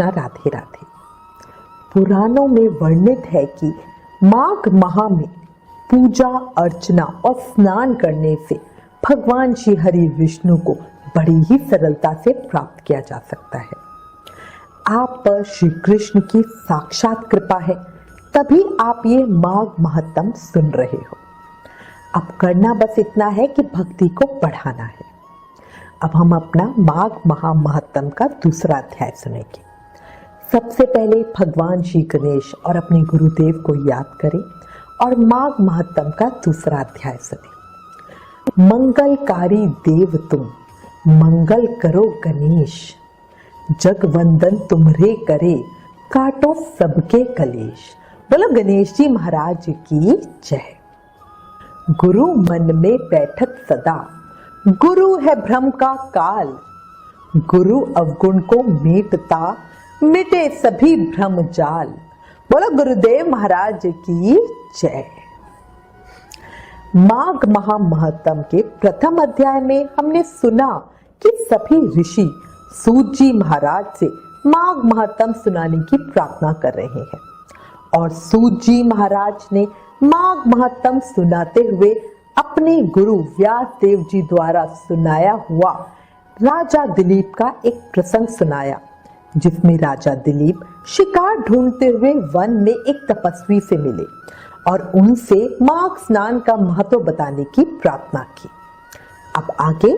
कृष्णा, राधे राधे। पुराणों में वर्णित है कि माघ माह में पूजा अर्चना और स्नान करने से भगवान श्री हरि विष्णु को बड़ी ही सरलता से प्राप्त किया जा सकता है। आप पर श्री कृष्ण की साक्षात कृपा है, तभी आप ये माघ महत्तम सुन रहे हो। अब करना बस इतना है कि भक्ति को बढ़ाना है। अब हम अपना माघ महा महत्तम का दूसरा अध्याय सुनेंगे। सबसे पहले भगवान श्री गणेश और अपने गुरुदेव को याद करें और माघ महत्तम का दूसरा अध्याय सुने। मंगलकारी देव तुम, मंगल करो गणेश, जगवंदन तुम्हरे करे, काटो सबके कलेश। बोलो गणेश जी महाराज की जय। गुरु मन में बैठत सदा, गुरु है भ्रम का काल, गुरु अवगुण को मेटता, मिटे सभी भ्रम जाल। बोलो गुरुदेव महाराज की जय। माघ महा महत्तम के प्रथम अध्याय में हमने सुना कि सभी ऋषि सूत जी महाराज से माघ महत्तम सुनाने की प्रार्थना कर रहे हैं और सूत जी महाराज ने माघ महत्तम सुनाते हुए अपने गुरु व्यास देव जी द्वारा सुनाया हुआ राजा दिलीप का एक प्रसंग सुनाया, जिसमें राजा दिलीप शिकार ढूंढते हुए वन में एक तपस्वी से मिले और उनसे माघ स्नान का महत्व बताने की प्रार्थना की। अब आगे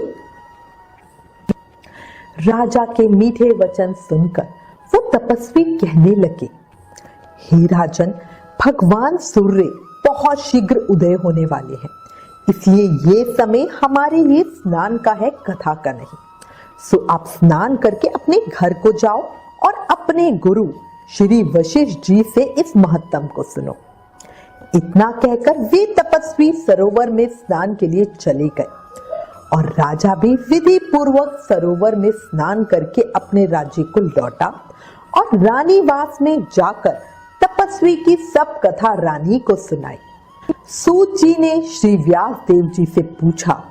राजा के मीठे वचन सुनकर वो तपस्वी कहने लगे, हे राजन, भगवान सूर्य बहुत शीघ्र उदय होने वाले हैं, इसलिए ये समय हमारे लिए स्नान का है, कथा का नहीं। सो आप स्नान करके अपने घर को जाओ और अपने गुरु श्री वशिष्ठ जी से इस महत्तम को सुनो। इतना कहकर वे तपस्वी सरोवर में स्नान के लिए चले गए और राजा भी विधि पूर्वक सरोवर में स्नान करके अपने राज्य को लौटा और रानीवास में जाकर तपस्वी की सब कथा रानी को सुनाई। सूत जी ने श्री व्यास देव जी से पूछा,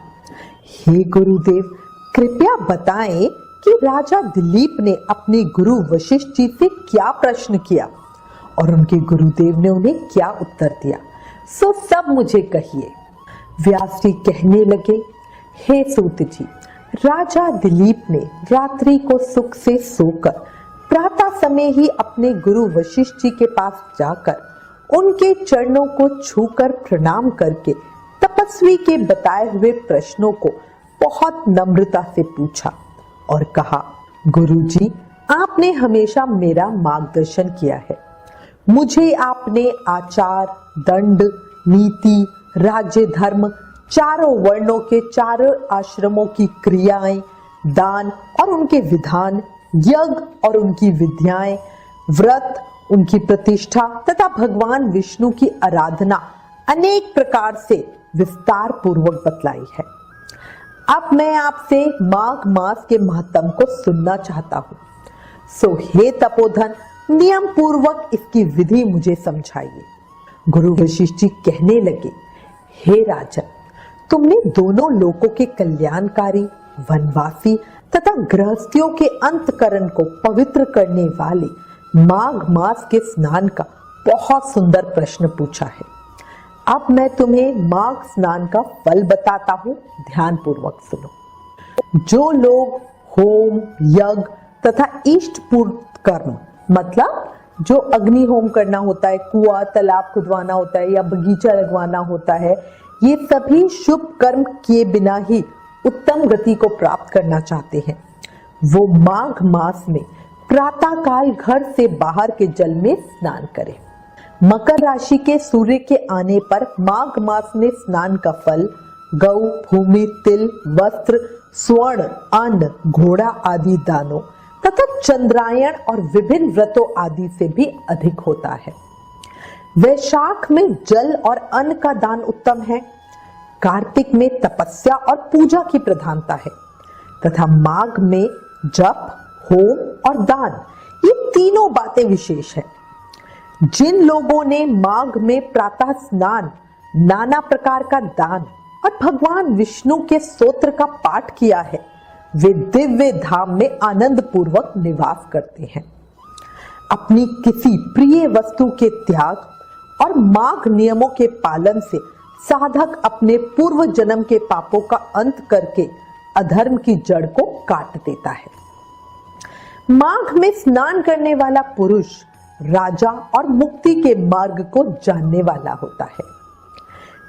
हे गुरुदेव, कृपया बताएं कि राजा दिलीप ने अपने गुरु वशिष्ठ जी से क्या प्रश्न किया और उनके गुरुदेव ने उन्हें क्या उत्तर दिया, सो सब मुझे कहिए। व्यास जी कहने लगे, हे सूत जी, राजा दिलीप ने रात्रि को सुख से सोकर प्रातः समय ही अपने गुरु वशिष्ठ जी के पास जाकर उनके चरणों को छूकर प्रणाम करके तपस्वी के बताए हुए प्रश्नों को बहुत नम्रता से पूछा और कहा, गुरुजी, आपने हमेशा मेरा मार्गदर्शन किया है। मुझे आपने आचार, दंड, नीति, राज्य, धर्म, चारों वर्णों के चारों आश्रमों की क्रियाएं, दान और उनके विधान, यज्ञ और उनकी विद्याएं, व्रत, उनकी प्रतिष्ठा तथा भगवान विष्णु की आराधना अनेक प्रकार से विस्तार पूर्वक बतलाई है। अब मैं आपसे माघ मास के महत्तम को सुनना चाहता हूँ। सो हे तपोधन, नियम पूर्वक इसकी विधि मुझे समझाइए। गुरु वशिष्ठ जी कहने लगे, हे राजन, तुमने दोनों लोकों के कल्याणकारी, वनवासी तथा गृहस्थियों के अंतकरण को पवित्र करने वाले माघ मास के स्नान का बहुत सुंदर प्रश्न पूछा है। अब मैं तुम्हें माघ स्नान का फल बताता हूँ, ध्यान पूर्वक सुनो। जो लोग होम, यज्ञ तथा इष्ट पूर्ण कर्म, मतलब जो अग्नि होम करना होता है, कुआं तालाब खुदवाना होता है या बगीचा लगवाना होता है, ये सभी शुभ कर्म किए बिना ही उत्तम गति को प्राप्त करना चाहते हैं, वो माघ मास में प्रातः काल घर से बाहर के जल में स्नान करें। मकर राशि के सूर्य के आने पर माघ मास में स्नान का फल गौ, भूमि, तिल, वस्त्र, स्वर्ण, अन्न, घोड़ा आदि दानों तथा चंद्रायण और विभिन्न व्रतों आदि से भी अधिक होता है। वैशाख में जल और अन्न का दान उत्तम है। कार्तिक में तपस्या और पूजा की प्रधानता है तथा माघ में जप, होम और दान, ये तीनों बातें विशेष है। जिन लोगों ने माघ में प्रातः स्नान, नाना प्रकार का दान और भगवान विष्णु के स्तोत्र का पाठ किया है, वे दिव्य धाम में आनंद पूर्वक निवास करते हैं। अपनी किसी प्रिय वस्तु के त्याग और माघ नियमों के पालन से साधक अपने पूर्व जन्म के पापों का अंत करके अधर्म की जड़ को काट देता है। माघ में स्नान करने वाला पुरुष राजा और मुक्ति के मार्ग को जानने वाला होता है।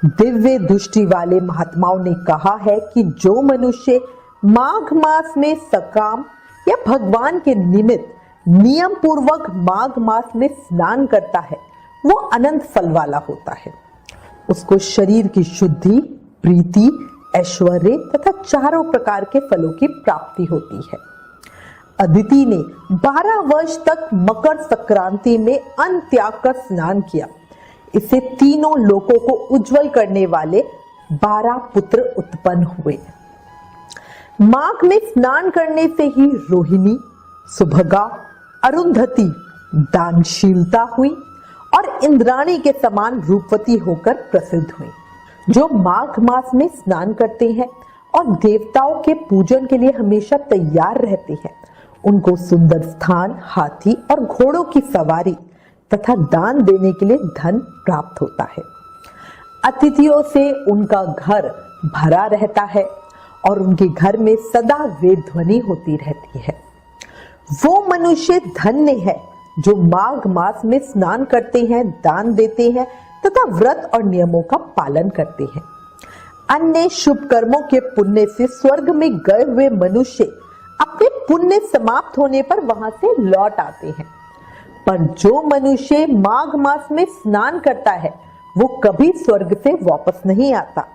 दिव्य दृष्टि वाले महात्माओं ने कहा है कि जो मनुष्य माघ मास में सकाम या भगवान के निमित्त नियम पूर्वक माघ मास में स्नान करता है वो अनंत फल वाला होता है। उसको शरीर की शुद्धि, प्रीति, ऐश्वर्य तथा चारों प्रकार के फलों की प्राप्ति होती है। अदिति ने 12 वर्ष तक मकर संक्रांति में अन्न त्याग कर स्नान किया। इससे तीनों लोकों को उज्जवल करने वाले 12 पुत्र उत्पन्न हुए। माघ में स्नान करने से ही रोहिणी, सुभगा, अरुंधति दानशीलता हुई और इंद्राणी के समान रूपवती होकर प्रसिद्ध हुई। जो माघ मास में स्नान करते हैं और देवताओं के पूजन के लिए हमेशा तैयार रहते हैं, उनको सुंदर स्थान, हाथी और घोड़ों की सवारी तथा दान देने के लिए धन प्राप्त होता है। अतिथियों से उनका घर भरा रहता है और उनके घर में सदा वेद ध्वनि होती रहती है। वो मनुष्य धन्य है जो माघ मास में स्नान करते हैं, दान देते हैं तथा व्रत और नियमों का पालन करते हैं। अन्य शुभ कर्मों के पुण्य से स्वर्ग में गए हुए मनुष्य अपने पुण्य समाप्त होने पर वहां से लौट आते हैं, पर जो मनुष्य माघ मास में स्नान करता है वो कभी स्वर्ग से वापस नहीं आता।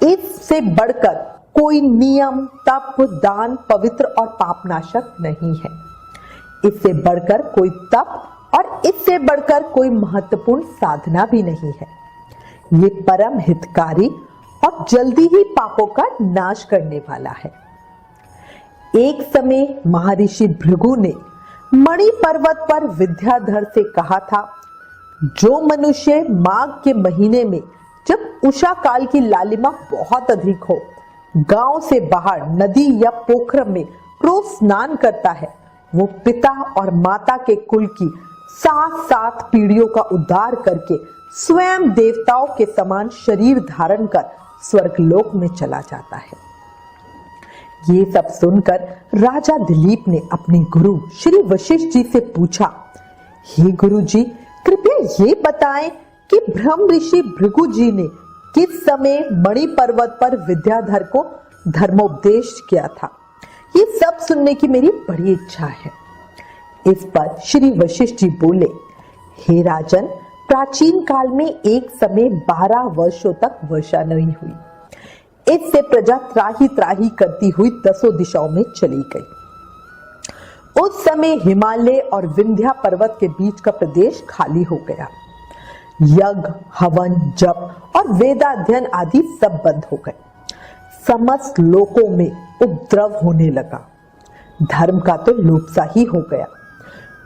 इससे बढ़कर कोई नियम, तप, दान, पवित्र और पापनाशक नहीं है। इससे बढ़कर कोई तप और इससे बढ़कर कोई महत्वपूर्ण साधना भी नहीं है। ये परम हितकारी और जल्दी ही पापों का नाश करने वाला है। एक समय महर्षि भृगु ने मणि पर्वत पर विद्याधर से कहा था, जो मनुष्य माघ के महीने में जब उषा काल की लालिमा बहुत अधिक हो, गांव से बाहर नदी या पोखर में रोज स्नान करता है, वो पिता और माता के कुल की 7 पीढ़ियों का उद्धार करके स्वयं देवताओं के समान शरीर धारण कर स्वर्गलोक में चला जाता है। ये सब सुनकर राजा दिलीप ने अपने गुरु श्री वशिष्ठ जी से पूछा, हे गुरु जी, कृपया ये बताएं कि ब्रह्म ऋषि भृगु जी ने किस समय मणि पर्वत पर विद्याधर को धर्मोपदेश किया था। ये सब सुनने की मेरी बड़ी इच्छा है। इस पर श्री वशिष्ठ जी बोले, हे राजन, प्राचीन काल में एक समय 12 वर्षों तक वर्षा नहीं हुई। इससे प्रजा त्राही त्राही करती हुई 10 दिशाओं में चली गई। उस समय हिमालय और विंध्या पर्वत के बीच का प्रदेश खाली हो गया। यज्ञ, हवन, जप और वेदाध्ययन आदि सब बंद हो गए। समस्त लोकों में उपद्रव होने लगा। धर्म का तो लोपसा ही हो गया।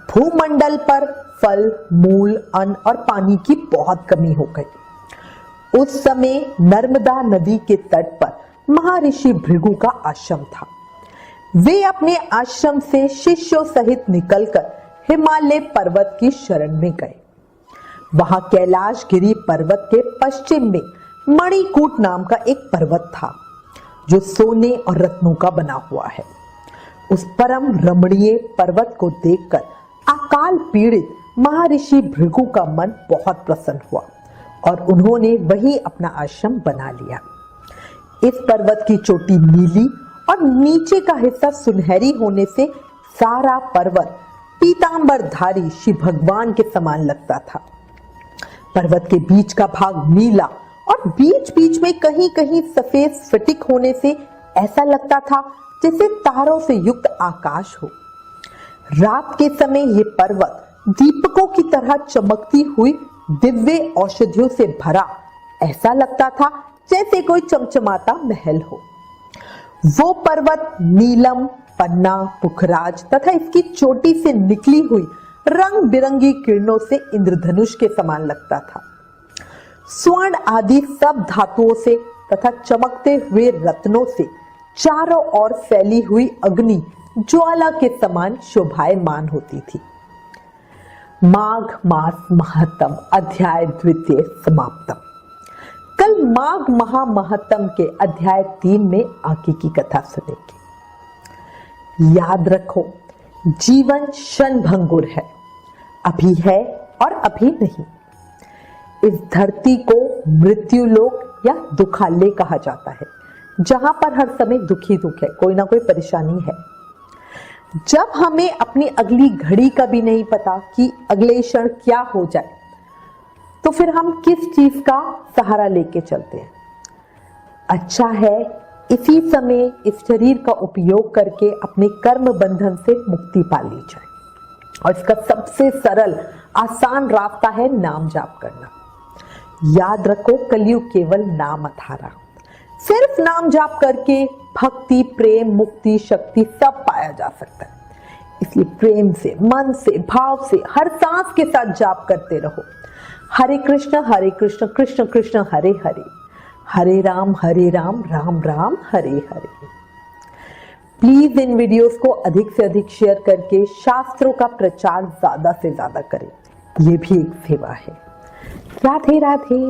भूमंडल पर फल, मूल, अन्न और पानी की बहुत कमी हो गई। उस समय नर्मदा नदी के तट पर महर्षि भृगु का आश्रम था। वे अपने आश्रम से शिष्यों सहित निकलकर हिमालय पर्वत की शरण में गए। वहां कैलाश गिरी पर्वत के पश्चिम में मणिकूट नाम का एक पर्वत था, जो सोने और रत्नों का बना हुआ है। उस परम रमणीय पर्वत को देखकर अकाल पीड़ित महर्षि भृगु का मन बहुत प्रसन्न हुआ और उन्होंने वहीं अपना आश्रम बना लिया। इस पर्वत की चोटी नीली और नीचे का हिस्सा सुनहरी होने से सारा पर्वत पीतांबरधारी श्री भगवान के समान लगता था। पर्वत के बीच का भाग नीला और बीच बीच में कहीं कहीं सफेद स्फटिक होने से ऐसा लगता था जैसे तारों से युक्त आकाश हो। रात के समय ये पर्वत दीपकों की तरह चमकती हुई दिव्य औषधियों से भरा ऐसा लगता था जैसे कोई चमचमाता महल हो। वो पर्वत नीलम, पन्ना, पुखराज तथा इसकी चोटी से निकली हुई रंग बिरंगी किरणों से इंद्रधनुष के समान लगता था। स्वर्ण आदि सब धातुओं से तथा चमकते हुए रत्नों से चारों ओर फैली हुई अग्नि ज्वाला के समान शोभायमान होती थी। माघ मास महत्तम अध्याय द्वितीय समाप्तम। कल माघ महा महत्तम के अध्याय 3 में आगे की कथा सुनेंगे। याद रखो, जीवन क्षणभंगुर है, अभी है और अभी नहीं। इस धरती को मृत्यु लोक या दुखालय कहा जाता है, जहां पर हर समय दुख ही दुख है, कोई ना कोई परेशानी है। जब हमें अपनी अगली घड़ी का भी नहीं पता कि अगले क्षण क्या हो जाए, तो फिर हम किस चीज का सहारा लेके चलते हैं। अच्छा है इसी समय इस शरीर का उपयोग करके अपने कर्म बंधन से मुक्ति पा ली जाए, और इसका सबसे सरल आसान रास्ता है नाम जाप करना। याद रखो, कलयुग केवल नाम आधारा, सिर्फ नाम जाप करके भक्ति, प्रेम, मुक्ति, शक्ति सब पाया जा सकता है। इसलिए प्रेम से, मन से, भाव से हर सांस के साथ जाप करते रहो। हरे कृष्ण कृष्ण कृष्ण हरे हरे, हरे Ram Ram Ram Hare Hare. Please in videos को अधिक से अधिक शेयर करके शास्त्रों का प्रचार ज्यादा से ज्यादा करें, ये भी एक सेवा है। राधे राधे।